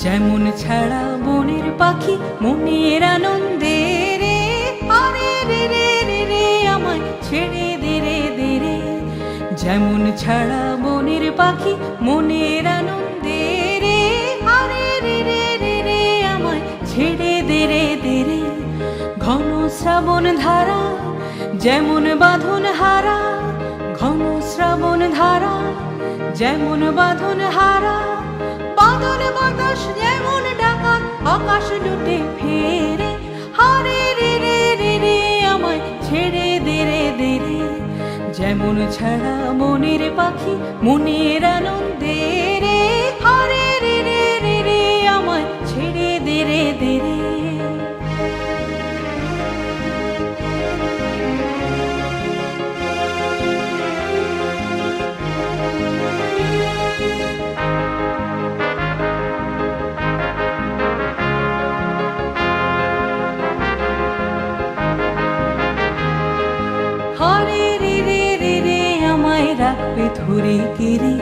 যেমন ছাড়া বনের পাখি মনের আনন্দে রে, আরে রে রে রে রে আমায় ছেড়ে দে রে দে রে। যেমন ছাড়া বনের পাখি মনের আনন্দে রে, আরে রে রে রে রে আমায় ছেড়ে দে রে দে রে। ঘন শ্রাবণ ধারা যেমন বাঁধন হারা, ঘন শ্রাবণ ধারা যেমন বাঁধন হারা, বাদল বাতাস যেমন ডাকাত আকাশ লুটে ফেরে, হারে রে রে রে রে আমায় ছেড়ে দে রে দে রে। যেমন ছাড়া মনের পাখি মনের আনন্দে রে, হারে রে রে রে রে আমায় ছেড়ে দে রে দে রে। হারে রে রে রে রে আমায় রাখবে ধরে কেড়ে,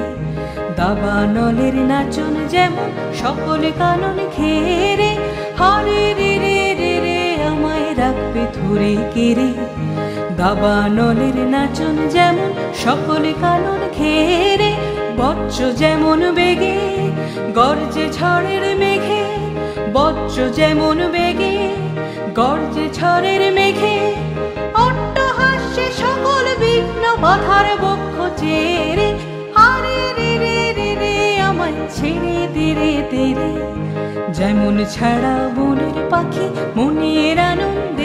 দাবানলের নাচন যেমন সকল কানন ঘেরে। হারে রে রে রে রে আমায় রাখবে ধরে কেড়ে, দাবানলের নাচন যেমন সকল কানন ঘেরে। বজ্র যেমন বেগে গর্জে ঝড়ের মেঘে, বজ্র যেমন বেগে গর্জে ঝড়ের মেঘে, অট্টহাস্যে সকল বিঘ্ন বাধার বক্ষ চেরে, হারে রে রে রে রে আমায় ছেড়ে দে রে দে রে। যেমন ছাড়া বনের পাখি মনের আনন্দে